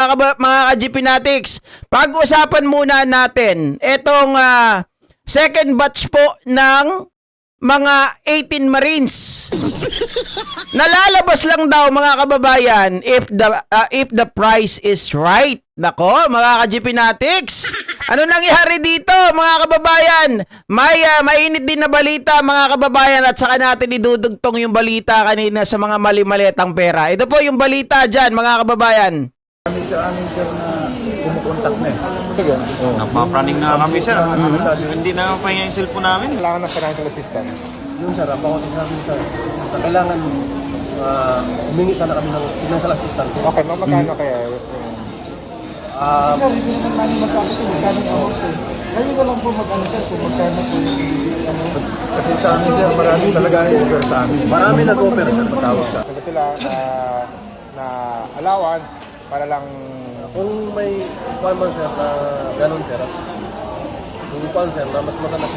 Mga ka-GP Natics, pag-usapan muna natin itong second batch po ng mga 18 Marines. Nalalabas lang daw mga kababayan if the price is right. Nako, mga ka-GP Natics, ano nangyari dito mga kababayan? May mainit din na balita mga kababayan at saka natin idudugtong yung balita kanina sa mga mali-malitang pera. Ito po yung balita dyan mga kababayan. Kami sa amin sir na kumukontak na eh. Sige. Nagpapraning na kami sir. Hindi na pahinga yung cellphone namin. Kailangan ng financial assistance. Yun sir, ang pakot sa amin sir, na kailangan humingi sana kami ng financial assistance. Okay, magkano kaya? Sir, hindi naman namin masabi kung magkano ang amount eh. Kayo na lang po mag-ano sir kung magkano po ano. Kasi sa amin sir, marami talaga over sa amin. Marami nag-offer sir, matawag sa. Sabi sila na allowance para lang Kung may kuwan man sir na ganun sir, kung kuwan sir na mas maganda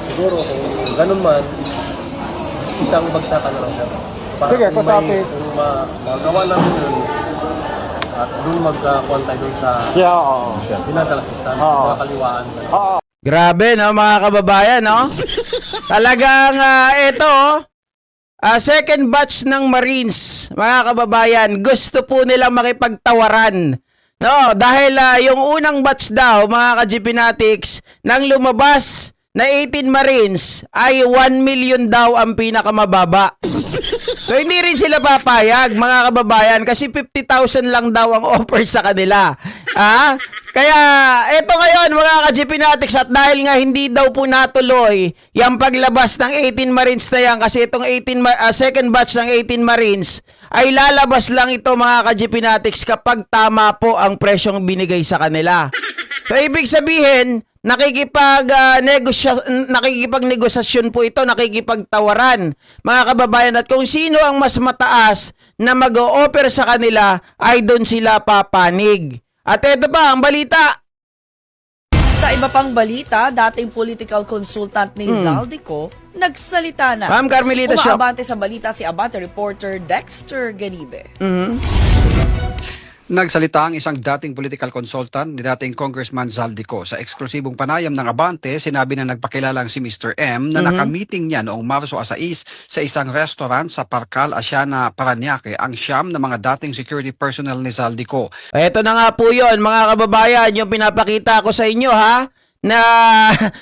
siguro kung ganun man, isang bagsakan na lang sir. Para Sige, kung kasabi. kung magawa namin yun, at doon magkuhan tayo doon sa oo. financial assistance, Oo. mga kaliwaan. Oo. Grabe no mga kababayan no. Talagang ito second batch ng Marines, mga kababayan, gusto po nilang makipagtawaran. No, dahil yung unang batch daw, mga ka-GP Natics, nang lumabas na 18 Marines ay 1 million daw ang pinakamababa. So hindi rin sila papayag, mga kababayan, kasi 50,000 lang daw ang offer sa kanila. Kaya eto ngayon mga ka-GP Natics, at dahil nga hindi daw po natuloy yung paglabas ng 18 Marines na yan, kasi itong second batch ng 18 Marines ay lalabas lang ito mga ka-GP Natics kapag tama po ang presyong binigay sa kanila. So ibig sabihin, nakikipagnegosasyon po ito, nakikipagtawaran mga kababayan, at kung sino ang mas mataas na mag-o-offer sa kanila ay doon sila papanig. At ito pa ang balita. Sa iba pang balita, dating political consultant ni Zaldico nagsalita na. Ma'am Carmelita Shock. Umaabante sa balita si Abante reporter Dexter Ganibe. Nagsalita ang isang dating political consultant ni dating Congressman Zaldico. Sa eksklusibong panayam ng Abante, sinabi na nagpakilalang si Mr. M na nakamiting niya noong Marso 6 sa isang restaurant sa Parcal, Asiana, Parañaque ang siyam na mga dating security personnel ni Zaldico. Ito na nga po yun, mga kababayan, yung pinapakita ko sa inyo na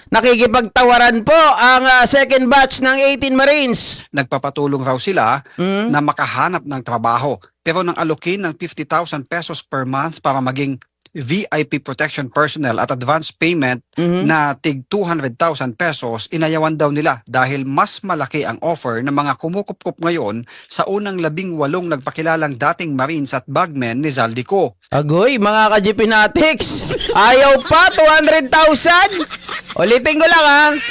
nakikipagtawaran po ang second batch ng 18 Marines. Nagpapatulong raw sila na makahanap ng trabaho, pero nang alokin ng 50,000 pesos per month para maging VIP protection personnel at advance payment na tig 200,000 pesos, inayawan daw nila dahil mas malaki ang offer ng mga kumukup-kup ngayon sa unang 18 nagpakilalang dating Marines at bagmen ni Zaldico. Agoy, mga ka-GP Natics, ayaw pa 200,000? Ulitin ko lang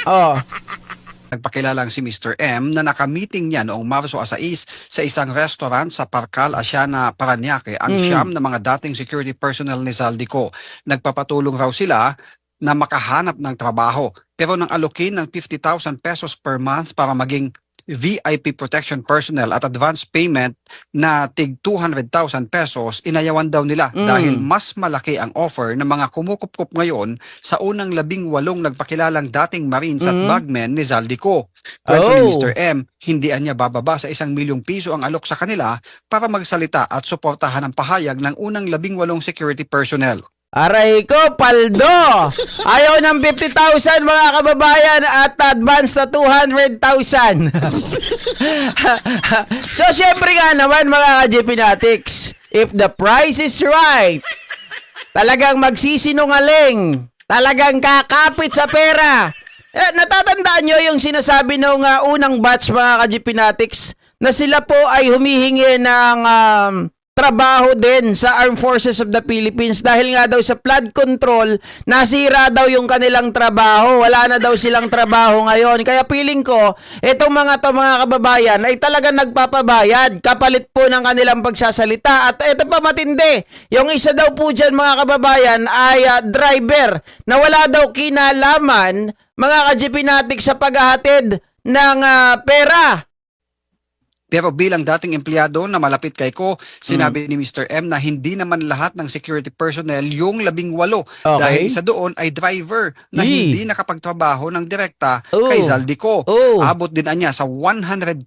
Nagpakilalang si Mr. M na nakamiting niya noong Marso 6 sa isang restaurant sa Parcal, Asiana, Parañaque ang siyam na mga dating security personnel ni Zaldico. Nagpapatulong raw sila na makahanap ng trabaho, pero nang alokin ng 50,000 pesos per month para maging VIP protection personnel at advance payment na tig 200,000 pesos, inayawan daw nila dahil mas malaki ang offer ng mga kumukup-kup ngayon sa unang 18 nagpakilalang dating Marines at bagmen ni Zaldico. Kwento ni Mr. M, hindi niya bababa sa 1 milyong piso ang alok sa kanila para magsalita at suportahan ang pahayag ng unang 18 security personnel. Aray ko, paldo! Ayaw ng 50,000 mga kababayan at advance na 200,000. So, syempre nga naman mga ka-GP Natics, if the price is right, talagang magsisinungaling, talagang kakapit sa pera. Natatandaan nyo yung sinasabi ng unang batch mga ka-GP Natics na sila po ay humihingi ng trabaho din sa Armed Forces of the Philippines dahil nga daw sa flood control, nasira daw yung kanilang trabaho. Wala na daw silang trabaho ngayon. Kaya feeling ko, itong mga kababayan ay talagang nagpapabayad kapalit po ng kanilang pagsasalita. At ito pa matindi, yung isa daw po dyan mga kababayan ay driver na wala daw kinalaman mga ka-GP Natics sa paghahatid ng pera. Pero bilang dating empleyado na malapit kay ko, sinabi ni Mr. M na hindi naman lahat ng security personnel yung 18 Okay. dahil isa doon ay driver na Yee. hindi nakapagtrabaho ng direkta Oh. kay Zaldico. Oh. Abot din niya sa 120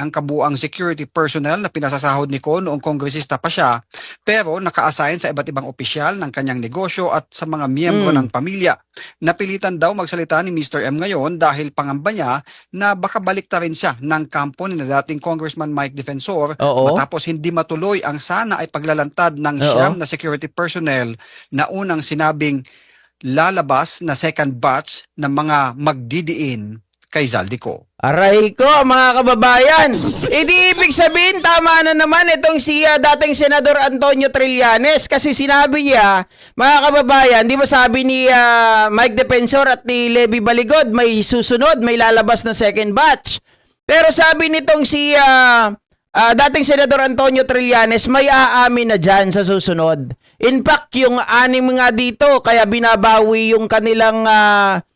ang kabuang security personnel na pinasasahod ni Ko noong kongresista pa siya, pero naka-assign sa iba't ibang opisyal ng kanyang negosyo at sa mga miyembro ng pamilya. Napilitan daw magsalita ni Mr. M ngayon dahil pangamba niya na baka balik ta rin siya ng kampo ni dating Congressman Mike Defensor Oo. matapos hindi matuloy ang sana ay paglalantad ng Oo. siyam na security personnel na unang sinabing lalabas na second batch ng mga magdidiin kay Zaldico. Aray ko, mga kababayan. Di ibig sabihin, tama na naman itong si dating Senador Antonio Trillanes kasi sinabi niya, mga kababayan, di ba sabi ni Mike Defensor at ni Levy Baligod, may susunod, may lalabas na second batch. Pero sabi nitong si dating Senador Antonio Trillanes, may aamin na dyan sa susunod. In fact, yung 6 nga dito, kaya binabawi yung kanilang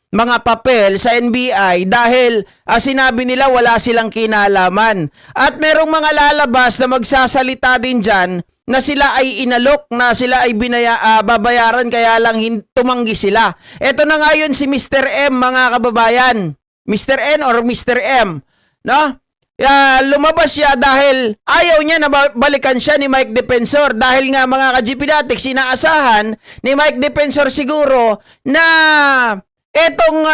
mga papel sa NBI dahil sinabi nila wala silang kinalaman. At merong mga lalabas na magsasalita din dyan na sila ay inalok, na sila ay babayaran kaya lang tumanggi sila. Ito na nga yun si Mr. M, mga kababayan. Mr. N or Mr. M. No? Lumabas siya dahil ayaw niya na balikan siya ni Mike Defensor dahil nga mga ka-GPnatics, sinaasahan ni Mike Defensor siguro na etong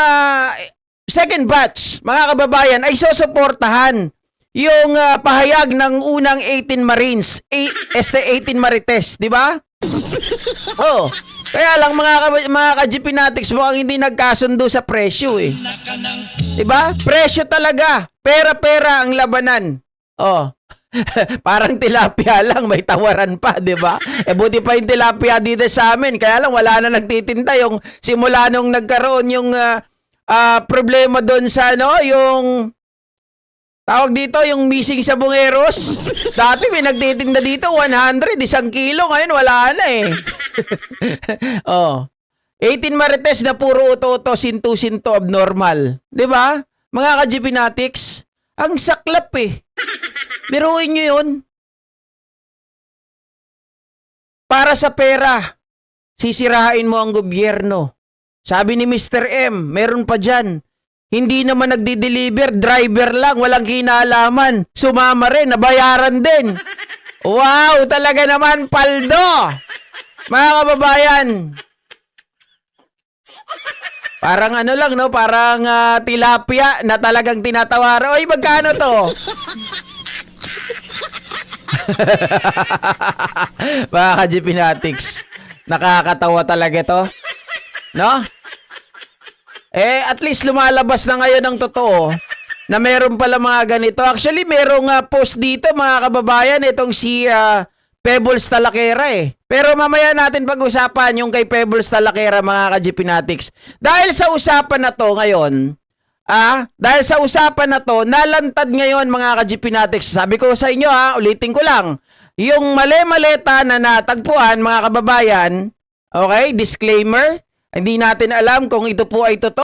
second batch, mga kababayan, ay susuportahan yung pahayag ng unang 18 Marines, 18 Marites, di ba? Oh, kaya lang mga ka-GPnatics, mukhang hindi nagkasundo sa presyo eh. Di ba? Presyo talaga. Pera-pera ang labanan. Oh. Parang tilapia lang, may tawaran pa, di ba? Buti pa yung tilapia dito sa amin. Kaya lang, wala na nagtitinda. Yung simula nung nagkaroon yung problema doon sa, yung tawag dito, yung missing sa Bungeros. Dati may nagtitinda dito, 100, 1 kilo. Ngayon, wala na eh. Oh. 18 Marites na puro uto-uto, sinto-sinto, abnormal. Di ba? Mga ka-GPnatics, ang saklap eh. Biruin nyo yun. Para sa pera, sisirain mo ang gobyerno. Sabi ni Mr. M, meron pa dyan. Hindi naman nagdi-deliver, driver lang, walang kinalaman. Sumama rin, nabayaran din. Wow, talaga naman, paldo! Mga kababayan, parang ano lang, no? Parang tilapia na talagang tinatawaran. Oy, magkano to? Mga ka-GPnatics, nakakatawa talaga to. No? At least lumalabas na ngayon ang totoo na meron pala mga ganito. Actually, merong post dito, mga kababayan, itong si Pebbles Talakera eh. Pero mamaya natin pag-usapan yung kay Pebbles Talakera, mga ka-GPnatics. Dahil sa usapan na to ngayon, nalantad ngayon, mga ka-GPnatics. Sabi ko sa inyo, ulitin ko lang, yung mali-maleta na natagpuan, mga kababayan, okay, disclaimer, hindi natin alam kung ito po ay totoo.